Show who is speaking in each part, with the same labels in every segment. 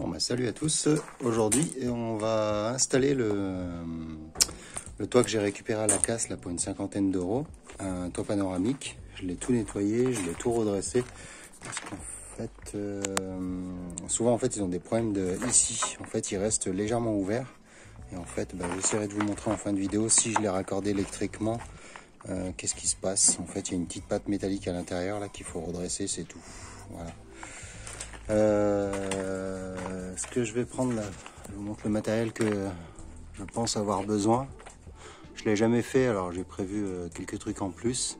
Speaker 1: Bon bah salut à tous, aujourd'hui on va installer le toit que j'ai récupéré à la casse là pour une cinquantaine d'euros, un toit panoramique. Je l'ai tout nettoyé, je l'ai tout redressé parce qu'en fait souvent en fait ils ont des problèmes ici, en fait il reste légèrement ouvert et en fait j'essaierai de vous montrer en fin de vidéo si je l'ai raccordé électriquement, qu'est-ce qui se passe. En fait il y a une petite patte métallique à l'intérieur là qu'il faut redresser, c'est tout, voilà. Ce que je vais prendre là, je vous montre le matériel que je pense avoir besoin. Je l'ai jamais fait, alors j'ai prévu quelques trucs en plus.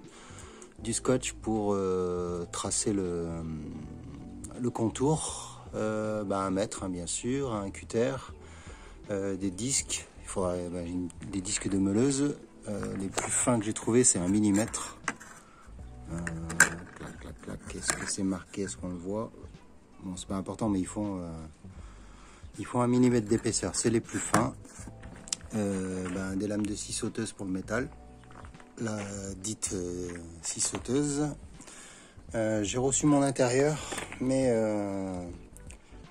Speaker 1: Du scotch pour tracer le contour, 1 mètre bien sûr, un cutter, des disques, il faudra des disques de meuleuse. Les plus fins que j'ai trouvé c'est 1 mm. Qu'est-ce que c'est marqué, est-ce qu'on le voit? Bon, c'est pas important, mais ils font 1 mm d'épaisseur, c'est les plus fins. Des lames de scie sauteuse pour le métal, la dite scie sauteuse. J'ai reçu mon intérieur, mais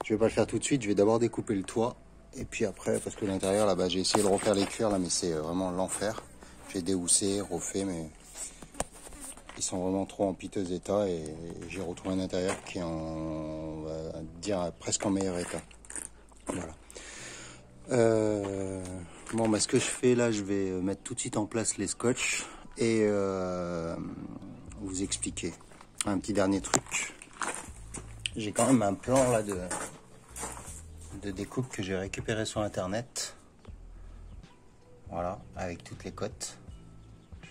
Speaker 1: je vais pas le faire tout de suite. Je vais d'abord découper le toit, et puis après, parce que l'intérieur là-bas, j'ai essayé de refaire les cuirs là, mais c'est vraiment l'enfer. J'ai déhoussé, refait, mais ils sont vraiment trop en piteux état, et j'ai retrouvé un intérieur qui est on va dire presque en meilleur état. Voilà. Ce que je fais là, je vais mettre tout de suite en place les scotch et vous expliquer un petit dernier truc. J'ai quand même un plan là de découpe que j'ai récupéré sur internet, voilà, avec toutes les cotes.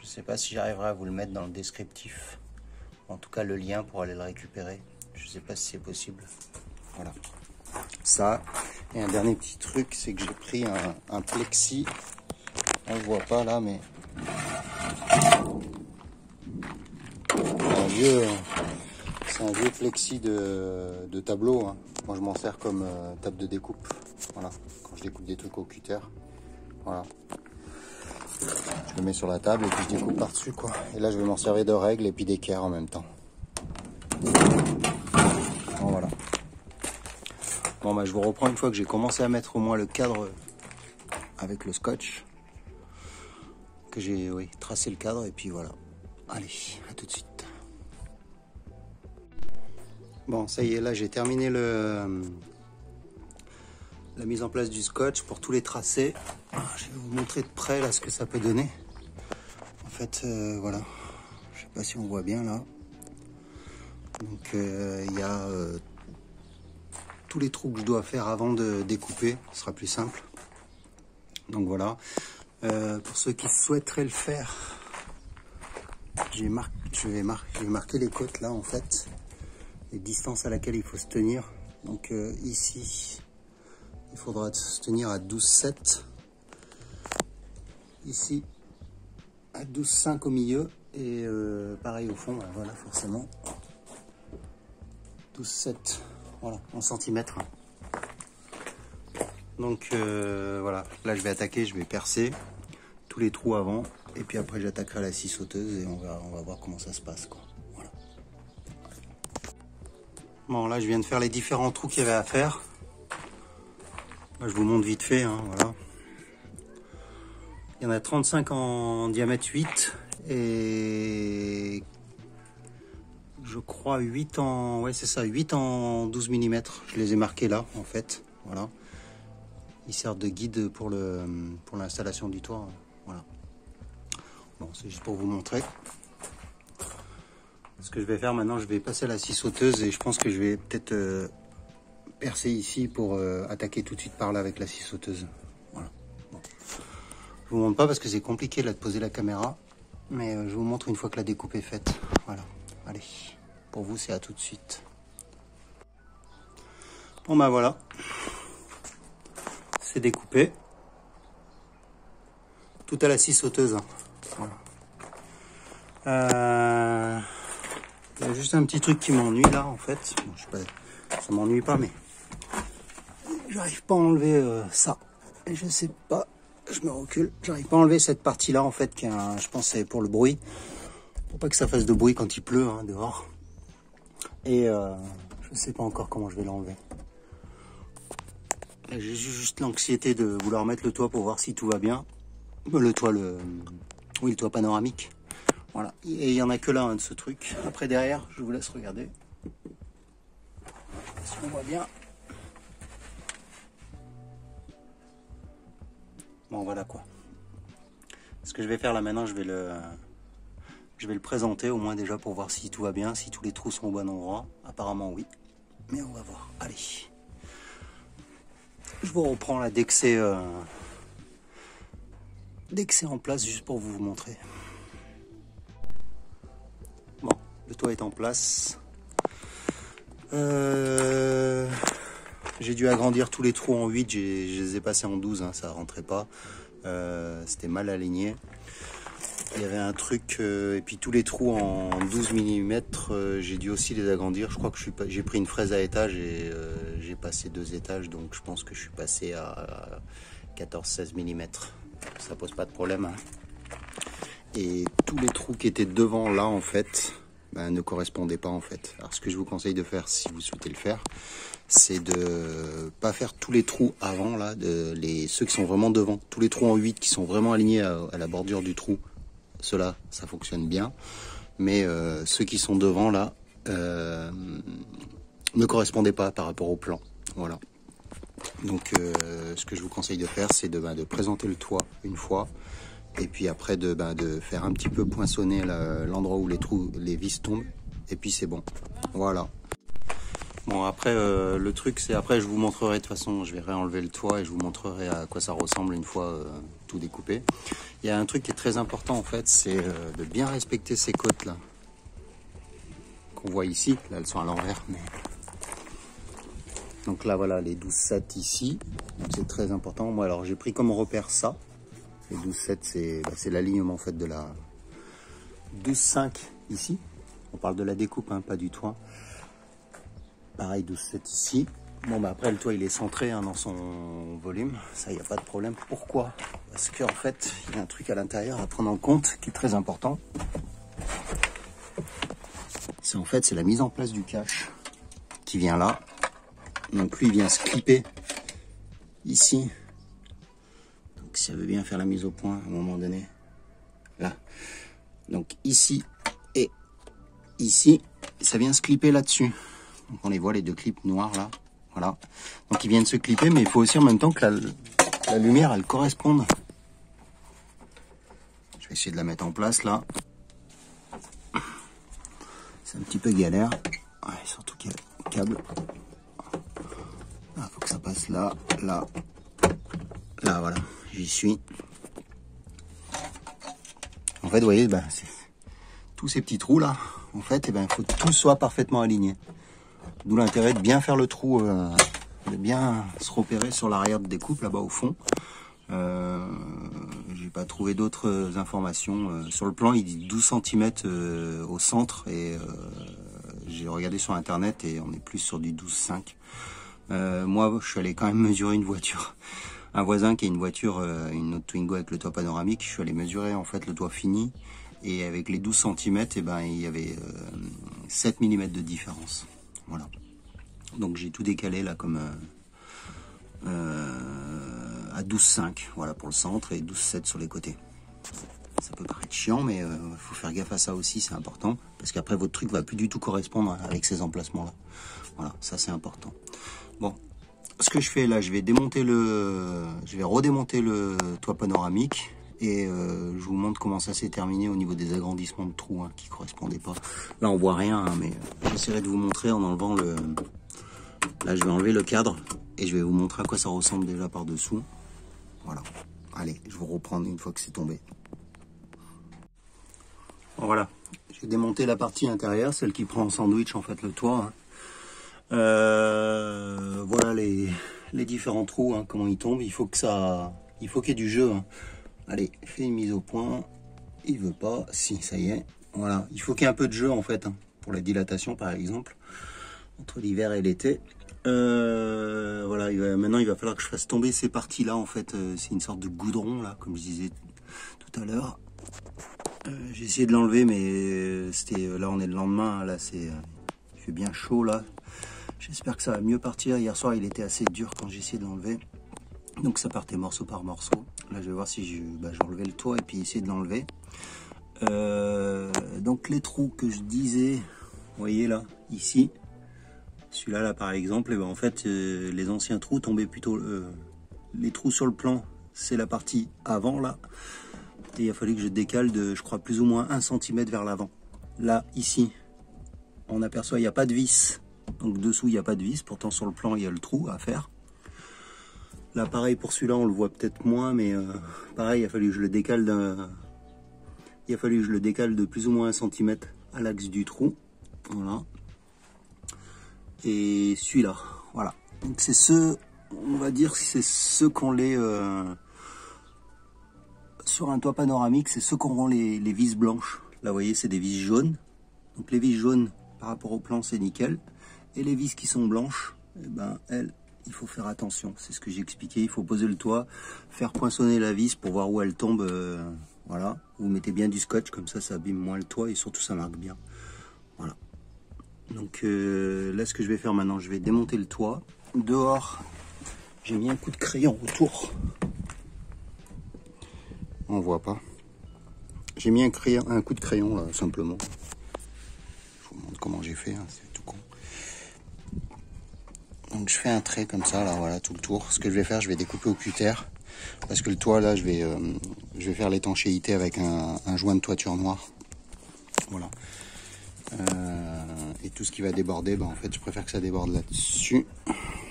Speaker 1: Je sais pas si j'arriverai à vous le mettre dans le descriptif, en tout cas le lien pour aller le récupérer. Je sais pas si c'est possible. Voilà, ça. Et un dernier petit truc, c'est que j'ai pris un plexi, on le voit pas là, mais c'est un vieux plexi de tableau, hein. Moi je m'en sers comme table de découpe, voilà, quand je découpe des trucs au cutter, voilà. Je le mets sur la table et puis je découpe par dessus, quoi. Et là je vais m'en servir de règle et puis d'équerre en même temps. Bon, voilà. Bon je vous reprends une fois que j'ai commencé à mettre au moins le cadre avec le scotch, que j'ai tracé le cadre, et puis voilà. Allez, à tout de suite. Bon, ça y est, là j'ai terminé la mise en place du scotch pour tous les tracés. Je vais vous montrer de près là ce que ça peut donner. En fait, voilà, je sais pas si on voit bien là. Donc il y a tous les trous que je dois faire avant de découper, ce sera plus simple. Donc voilà, pour ceux qui souhaiteraient le faire, je vais marquer les côtes là en fait, les distances à laquelle il faut se tenir. Donc ici, il faudra se tenir à 12,7. Ici, à 12,5 au milieu. Et pareil au fond, voilà, forcément. 12,7, voilà, en centimètres. Donc voilà, là je vais attaquer, je vais percer tous les trous avant. Et puis après j'attaquerai la scie sauteuse et on va voir comment ça se passe, quoi. Voilà. Bon, là je viens de faire les différents trous qu'il y avait à faire. Là, je vous montre vite fait, hein, voilà. Il y en a 35 en diamètre 8 et je crois 8 en... Ouais, c'est ça, 8 en 12 mm. Je les ai marqués là, en fait. Voilà. Ils servent de guide pour l'installation du toit. Voilà. Bon, c'est juste pour vous montrer. Ce que je vais faire maintenant, je vais passer à la scie sauteuse et je pense que je vais peut-être percer ici pour attaquer tout de suite par là avec la scie sauteuse. Voilà. Bon. Je vous montre pas parce que c'est compliqué là de poser la caméra, mais je vous montre une fois que la découpe est faite. Voilà. Allez, pour vous c'est à tout de suite. Bon voilà, c'est découpé. Tout à la scie sauteuse. Voilà. Il y a juste un petit truc qui m'ennuie là en fait. Bon, je sais pas, ça m'ennuie pas, mais j'arrive pas à enlever ça. Et je sais pas, je me recule, j'arrive pas à enlever cette partie là en fait, qui est je pense c'est pour le bruit, pour pas que ça fasse de bruit quand il pleut, hein, dehors. Et je sais pas encore comment je vais l'enlever. J'ai juste l'anxiété de vouloir mettre le toit pour voir si tout va bien. Le toit, oui, le toit panoramique. Voilà. Et il n'y en a que là, hein, de ce truc. Après, derrière, je vous laisse regarder. Si on voit bien. Bon, voilà quoi. Ce que je vais faire là maintenant, je vais le présenter au moins déjà pour voir si tout va bien, si tous les trous sont au bon endroit. Apparemment, oui. Mais on va voir. Allez. Je vous reprends là dès que c'est en place, juste pour vous montrer. Bon, le toit est en place. J'ai dû agrandir tous les trous en 8, je les ai passés en 12, hein, ça rentrait pas. C'était mal aligné. Il y avait un truc, et puis tous les trous en 12 mm, j'ai dû aussi les agrandir. Je crois que j'ai pris une fraise à étage et j'ai passé 2 étages, donc je pense que je suis passé à 14-16 mm. Ça pose pas de problème. Hein. Et tous les trous qui étaient devant là, en fait, ben, ne correspondaient pas en fait. Alors ce que je vous conseille de faire, si vous souhaitez le faire, c'est de pas faire tous les trous avant là, ceux qui sont vraiment devant. Tous les trous en 8 qui sont vraiment alignés à la bordure du trou. Ceux-là, ça fonctionne bien, mais ceux qui sont devant là ne correspondaient pas par rapport au plan. Voilà. Donc, ce que je vous conseille de faire, c'est de présenter le toit une fois, et puis après de faire un petit peu poinçonner l'endroit où les vis tombent, et puis c'est bon. Voilà. Bon, après, le truc, c'est après, je vous montrerai, de toute façon, je vais réenlever le toit et je vous montrerai à quoi ça ressemble une fois tout découpé. Il y a un truc qui est très important, en fait, c'est de bien respecter ces côtes-là. Qu'on voit ici, là, elles sont à l'envers, mais... Donc là, voilà, les 12-7 ici, c'est très important. Moi, alors, j'ai pris comme repère ça. Les 12-7, c'est l'alignement, en fait, de la 12-5 ici. On parle de la découpe, hein, pas du toit. Pareil, 12-7 ici. Bon, bah après, le toit, il est centré hein, dans son volume. Ça, il n'y a pas de problème. Pourquoi? Parce qu'en fait, il y a un truc à l'intérieur à prendre en compte qui est très important. C'est en fait, c'est la mise en place du cache qui vient là. Donc, lui, il vient se clipper ici. Donc, si ça veut bien faire la mise au point à un moment donné. Là. Donc, ici et ici, ça vient se clipper là-dessus. Donc on les voit, les deux clips noirs là. Voilà. Donc ils viennent se clipper, mais il faut aussi en même temps que la lumière elle corresponde. Je vais essayer de la mettre en place là. C'est un petit peu galère. Ouais, surtout qu'il y a le câble. Il faut que ça passe là, là, là, voilà. J'y suis. En fait, vous voyez, ben, tous ces petits trous là, en fait, il faut que tout soit parfaitement aligné. D'où l'intérêt de bien faire le trou, de bien se repérer sur l'arrière de découpe là-bas au fond. J'ai pas trouvé d'autres informations. Sur le plan, il dit 12 cm au centre et j'ai regardé sur internet et on est plus sur du 12,5. Moi, je suis allé quand même mesurer une voiture. Un voisin qui a une voiture, une autre Twingo avec le toit panoramique, je suis allé mesurer en fait le toit fini et avec les 12 cm, il y avait 7 mm de différence. Voilà. Donc j'ai tout décalé là comme à 12,5 voilà pour le centre et 12,7 sur les côtés. Ça peut paraître chiant, mais il faut faire gaffe à ça aussi, c'est important parce qu'après votre truc va plus du tout correspondre avec ces emplacements là. Voilà, ça c'est important. Bon, ce que je fais là, je vais redémonter le toit panoramique et je vous montre comment ça s'est terminé au niveau des agrandissements de trous hein, qui ne correspondaient pas. Là on voit rien, hein, mais j'essaierai de vous montrer en enlevant le... Là je vais enlever le cadre et je vais vous montrer à quoi ça ressemble déjà par dessous. Voilà. Allez, je vais vous reprendre une fois que c'est tombé. Bon, voilà. J'ai démonté la partie intérieure, celle qui prend en sandwich en fait le toit. Hein. Voilà les différents trous, hein, comment ils tombent. Il faut qu'il y ait du jeu. Hein. Allez, fais une mise au point. Il veut pas. Si, ça y est. Voilà. Il faut qu'il y ait un peu de jeu en fait. Hein, pour la dilatation par exemple. Entre l'hiver et l'été. Voilà. Maintenant il va falloir que je fasse tomber ces parties là en fait. C'est une sorte de goudron là, comme je disais tout à l'heure. J'ai essayé de l'enlever mais c'était là on est le lendemain. Là il fait bien chaud là. J'espère que ça va mieux partir. Hier soir, il était assez dur quand j'ai essayé de l'enlever. Donc ça partait morceau par morceau. Là, je vais voir si je vais enlever le toit et puis essayer de l'enlever. Donc les trous que je disais, vous voyez là, ici. Celui-là, là, par exemple, et ben, en fait, les anciens trous tombaient plutôt... les trous sur le plan, c'est la partie avant, là. Et il a fallu que je décale de, je crois, plus ou moins 1 cm vers l'avant. Là, ici, on aperçoit, il n'y a pas de vis. Donc dessous, il n'y a pas de vis. Pourtant, sur le plan, il y a le trou à faire. Là, pareil, pour celui-là, on le voit peut-être moins, mais pareil, il a fallu que je le décale de plus ou moins 1 cm à l'axe du trou. Voilà. Et celui-là, voilà. Donc c'est ce, on va dire, c'est ceux qu'on les... sur un toit panoramique, c'est ceux qui auront les vis blanches. Là, vous voyez, c'est des vis jaunes. Donc les vis jaunes, par rapport au plan, c'est nickel. Et les vis qui sont blanches, eh ben, elles, il faut faire attention. C'est ce que j'ai expliqué. Il faut poser le toit, faire poinçonner la vis pour voir où elle tombe. Voilà. Vous mettez bien du scotch, comme ça, ça abîme moins le toit et surtout, ça marque bien. Voilà. Donc là, ce que je vais faire maintenant, je vais démonter le toit. Dehors, j'ai mis un coup de crayon autour. On voit pas. J'ai mis un coup de crayon là, simplement. Je vous montre comment j'ai fait, hein, c'est tout con. Donc je fais un trait comme ça, là, voilà, tout le tour. Ce que je vais faire, je vais découper au cutter. Parce que le toit, là, je vais faire l'étanchéité avec un joint de toiture noir. Voilà. Et tout ce qui va déborder, en fait, je préfère que ça déborde là-dessus.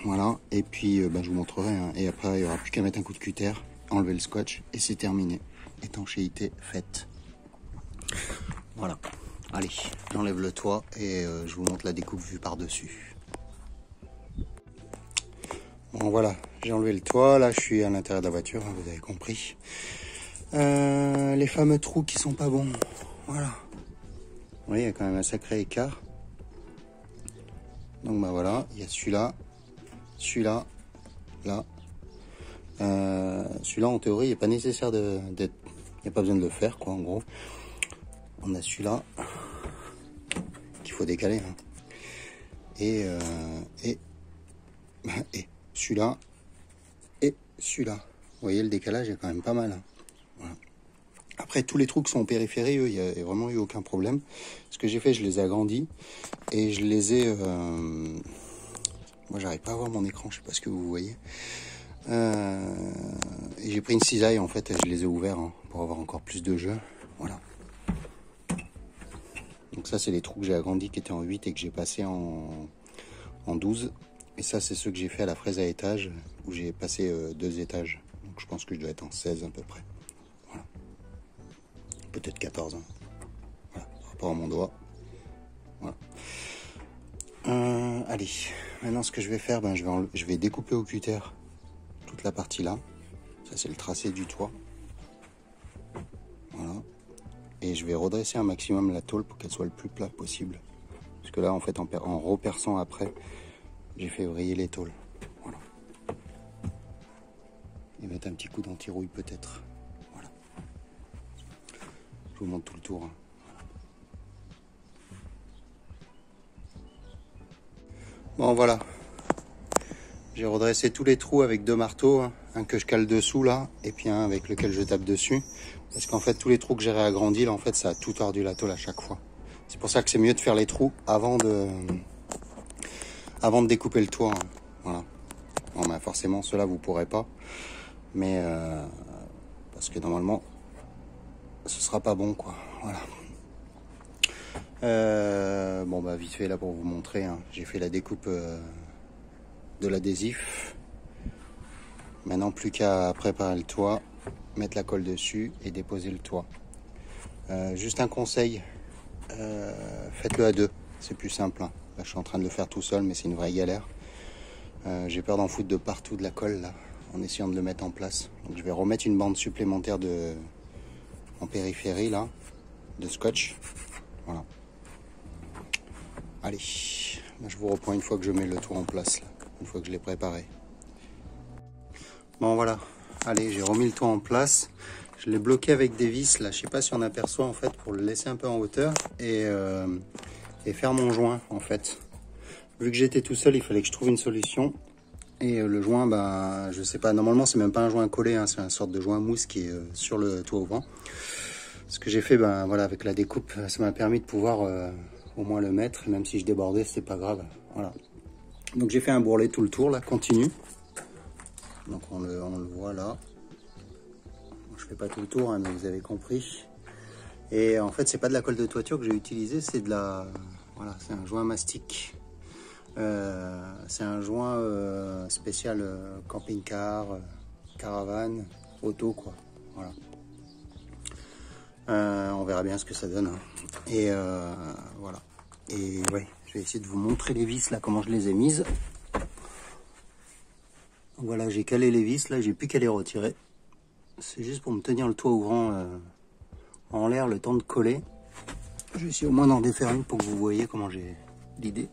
Speaker 1: Voilà. Et puis, je vous montrerai. Hein. Et après, il n'y aura plus qu'à mettre un coup de cutter, enlever le scotch, et c'est terminé. Étanchéité faite. Voilà. Allez, j'enlève le toit et je vous montre la découpe vue par-dessus. Bon, voilà. J'ai enlevé le toit. Là, je suis à l'intérieur de la voiture, hein, vous avez compris. Les fameux trous qui sont pas bons. Voilà. Vous voyez, il y a quand même un sacré écart. Donc voilà, il y a celui-là, celui-là, là. Celui-là, en théorie, il n'est pas nécessaire d'être... Il n'y a pas besoin de le faire, quoi, en gros. On a celui-là, qu'il faut décaler. Hein. Et celui-là, et celui-là. Vous voyez, le décalage est quand même pas mal. Hein. Voilà. Après, tous les trous qui sont en périphérie, eux, il n'y a vraiment eu aucun problème. Ce que j'ai fait, je les ai agrandis et je les ai... Moi, j'arrive pas à voir mon écran, je sais pas ce que vous voyez. Et j'ai pris une cisaille, en fait, et je les ai ouverts hein, pour avoir encore plus de jeu. Voilà. Donc ça, c'est les trous que j'ai agrandis qui étaient en 8 et que j'ai passé en 12. Et ça, c'est ceux que j'ai fait à la fraise à étage, où j'ai passé 2 étages. Donc je pense que je dois être en 16 à peu près. Voilà. Peut-être 14. Hein. Voilà, par rapport à mon doigt. Voilà. Allez, maintenant ce que je vais faire, je vais découper au cutter toute la partie là. Ça, c'est le tracé du toit. Voilà. Et je vais redresser un maximum la tôle pour qu'elle soit le plus plat possible. Parce que là, en fait, en reperçant après, j'ai fait vriller les tôles. Voilà. Et mettre un petit coup d'anti-rouille peut-être. Voilà. Je vous montre tout le tour. Hein. Bon, voilà. J'ai redressé tous les trous avec 2 marteaux. Hein. Un que je cale dessous là, et puis un avec lequel je tape dessus. Parce qu'en fait, tous les trous que j'ai réagrandis, là, en fait, ça a tout tordu la tôle à chaque fois. C'est pour ça que c'est mieux de faire les trous avant de découper le toit. Hein. Voilà. Bon, forcément, ceux-là, vous pourrez pas. Mais parce que normalement, ce sera pas bon, quoi. Voilà. Vite fait, là, pour vous montrer, hein, j'ai fait la découpe de l'adhésif. Maintenant, plus qu'à préparer le toit, mettre la colle dessus et déposer le toit. Juste un conseil, faites-le à 2, c'est plus simple. Hein. Là, je suis en train de le faire tout seul, mais c'est une vraie galère. J'ai peur d'en foutre de partout de la colle, là, en essayant de le mettre en place. Donc, je vais remettre une bande supplémentaire en périphérie, là, de scotch. Voilà. Allez, là, je vous reprends une fois que je mets le toit en place, là, une fois que je l'ai préparé. Bon, voilà. Allez, j'ai remis le toit en place. Je l'ai bloqué avec des vis, là. Je sais pas si on aperçoit, en fait, pour le laisser un peu en hauteur et faire mon joint, en fait. Vu que j'étais tout seul, il fallait que je trouve une solution. Et le joint, ben, je sais pas, normalement c'est même pas un joint collé, hein, c'est une sorte de joint mousse qui est sur le toit ouvrant. Ce que j'ai fait, ben voilà, avec la découpe, ça m'a permis de pouvoir au moins le mettre, même si je débordais, c'était pas grave. Voilà. Donc j'ai fait un bourrelet tout le tour, là, continu. Donc on le voit là. Je fais pas tout le tour, hein, mais vous avez compris. Et en fait, c'est pas de la colle de toiture que j'ai utilisée, c'est de la, voilà, c'est un joint mastic. C'est un joint spécial camping-car, caravane, auto, quoi. Voilà. On verra bien ce que ça donne. Hein. Et voilà. Et ouais, je vais essayer de vous montrer les vis là, comment je les ai mises. Donc, voilà, j'ai calé les vis là, j'ai plus qu'à les retirer. C'est juste pour me tenir le toit ouvrant en l'air, le temps de coller. Je vais essayer au moins d'en défaire une pour que vous voyez comment j'ai l'idée.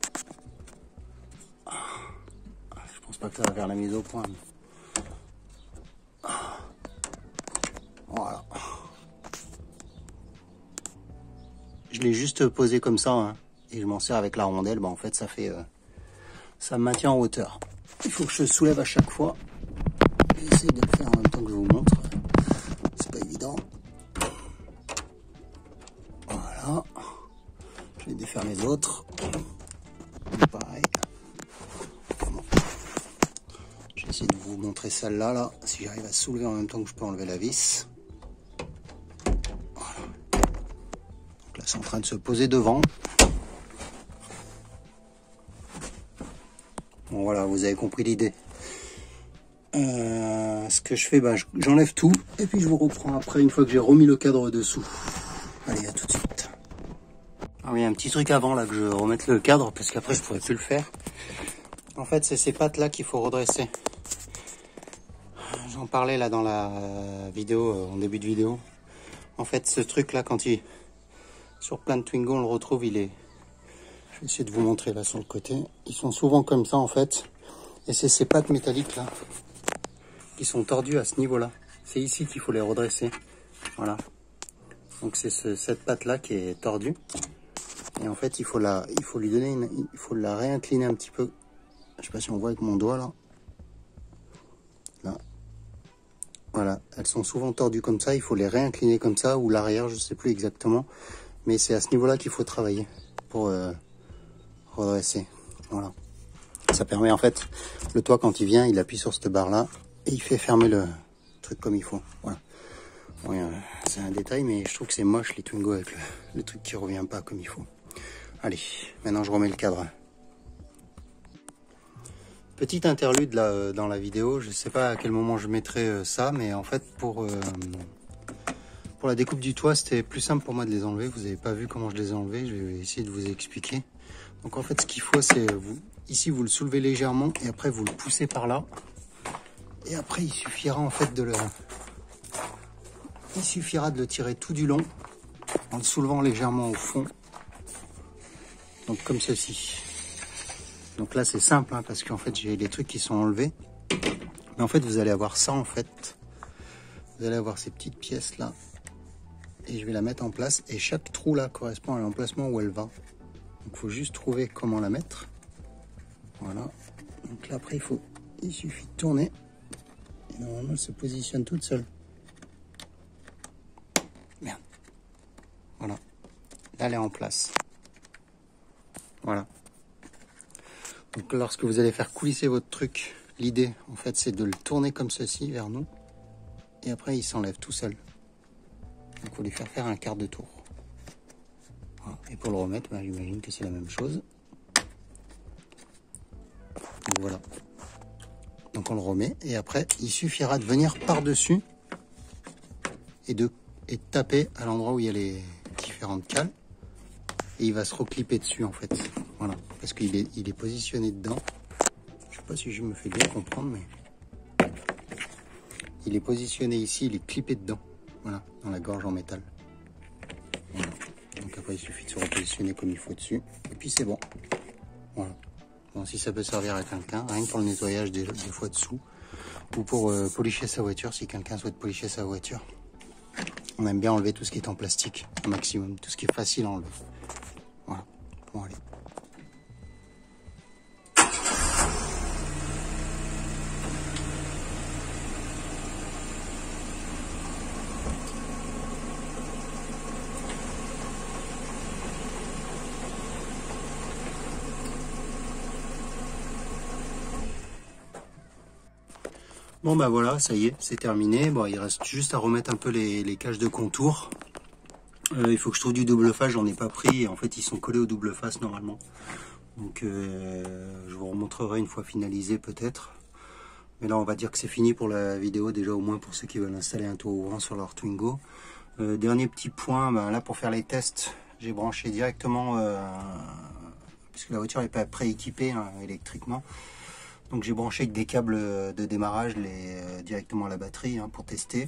Speaker 1: Je pense pas que ça va faire la mise au point. Mais... Voilà. Je l'ai juste posé comme ça, hein, et je m'en sers avec la rondelle. Bah, en fait, ça fait, ça me maintient en hauteur. Il faut que je soulève à chaque fois. J'essaie de le faire en même temps que je vous montre. C'est pas évident. Voilà. Je vais défaire les autres. Pareil. Bon. Je vais essayer de vous montrer celle-là, là, si j'arrive à soulever en même temps que je peux enlever la vis. Voilà. Donc là, c'est en train de se poser devant. Bon, voilà, vous avez compris l'idée. Ce que je fais, bah, j'enlève tout et puis je vous reprends après une fois que j'ai remis le cadre dessous. Allez, à tout de suite. Ah oui, un petit truc avant là, que je remette le cadre parce qu'après je pourrais plus le faire. En fait, c'est ces pattes là qu'il faut redresser. J'en parlais là dans la vidéo, en début de vidéo. En fait, ce truc là, quand il sur plein de Twingo, on le retrouve, il est... Je vais essayer de vous montrer là sur le côté. Ils sont souvent comme ça en fait. Et c'est ces pattes métalliques là qui sont tordues à ce niveau-là. C'est ici qu'il faut les redresser. Voilà. Donc c'est cette patte là qui est tordue. Et en fait, il faut lui donner il faut la réincliner un petit peu. Je sais pas si on voit avec mon doigt là. Là. Voilà. Elles sont souvent tordues comme ça. Il faut les réincliner comme ça ou l'arrière, je sais plus exactement. Mais c'est à ce niveau-là qu'il faut travailler pour redresser. Voilà. Ça permet en fait, le toit quand il vient, il appuie sur cette barre là et il fait fermer le truc comme il faut. Voilà. Oui, c'est un détail, mais je trouve que c'est moche les Twingo avec le truc qui revient pas comme il faut. Allez, maintenant je remets le cadre. Petite interlude là dans la vidéo, je sais pas à quel moment je mettrai ça, mais en fait pour la découpe du toit, c'était plus simple pour moi de les enlever. Vous n'avez pas vu comment je les ai enlevés, je vais essayer de vous expliquer. Donc en fait ce qu'il faut c'est, ici vous le soulevez légèrement et après vous le poussez par là. Et après il suffira en fait de le tirer tout du long en le soulevant légèrement au fond. Donc comme ceci. Donc là c'est simple hein, parce qu'en fait j'ai les trucs qui sont enlevés. Mais en fait vous allez avoir ça en fait. Vous allez avoir ces petites pièces là. Et je vais la mettre en place. Et chaque trou là correspond à l'emplacement où elle va. Donc il faut juste trouver comment la mettre. Voilà. Donc là après il suffit de tourner. Et normalement elle se positionne toute seule. Merde. Voilà. Là elle est en place. Voilà. Donc lorsque vous allez faire coulisser votre truc, l'idée en fait c'est de le tourner comme ceci vers nous. Et après il s'enlève tout seul. Donc il faut lui faire un quart de tour. Voilà. Et pour le remettre, ben, j'imagine que c'est la même chose. Donc voilà. Donc on le remet et après il suffira de venir par-dessus et de taper à l'endroit où il y a les différentes cales. Et il va se reclipper dessus en fait. Voilà. Parce qu'il est positionné dedans. Je sais pas si je me fais bien comprendre, mais il est positionné ici, il est clippé dedans. Voilà, dans la gorge en métal. Voilà. Donc après il suffit de se repositionner comme il faut dessus. Et puis c'est bon. Voilà. Bon, si ça peut servir à quelqu'un, rien que pour le nettoyage des fois dessous. Ou pour policher sa voiture, si quelqu'un souhaite policher sa voiture. On aime bien enlever tout ce qui est en plastique, au maximum. Tout ce qui est facile à enlever. Voilà. Bon allez. Bon bah voilà, ça y est, c'est terminé. Bon, il reste juste à remettre un peu les caches de contour. Il faut que je trouve du double face, j'en ai pas pris. Et en fait, ils sont collés au double face normalement. Donc je vous remontrerai une fois finalisé peut-être. Mais là, on va dire que c'est fini pour la vidéo, déjà au moins pour ceux qui veulent installer un toit ouvrant sur leur Twingo. Dernier petit point, ben, là pour faire les tests, j'ai branché directement, puisque la voiture n'est pas prééquipée hein, électriquement. Donc j'ai branché avec des câbles de démarrage directement à la batterie hein, pour tester.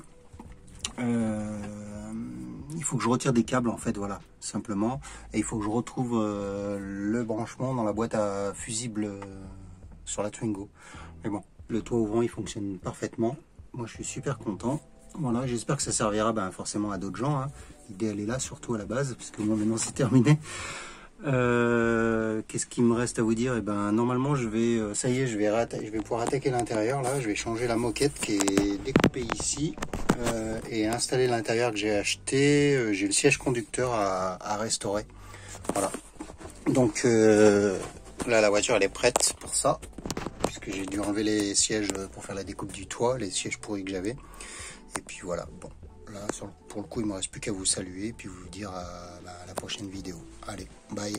Speaker 1: Il faut que je retire des câbles en fait, voilà, simplement. Et il faut que je retrouve le branchement dans la boîte à fusible sur la Twingo. Mais bon, le toit ouvrant il fonctionne parfaitement. Moi je suis super content. Voilà, j'espère que ça servira ben, forcément à d'autres gens. Hein. L'idée elle est là, surtout à la base, puisque moi maintenant c'est terminé. Qu'est-ce qu'il me reste à vous dire? Et ben normalement je vais, ça y est, je vais pouvoir attaquer l'intérieur là. Je vais changer la moquette qui est découpée ici et installer l'intérieur que j'ai acheté. J'ai le siège conducteur à restaurer. Voilà. Donc là la voiture elle est prête pour ça, puisque j'ai dû enlever les sièges pour faire la découpe du toit, les sièges pourris que j'avais. Et puis voilà. Bon. Là, pour le coup, il ne me reste plus qu'à vous saluer et puis vous dire à la prochaine vidéo. Allez, bye!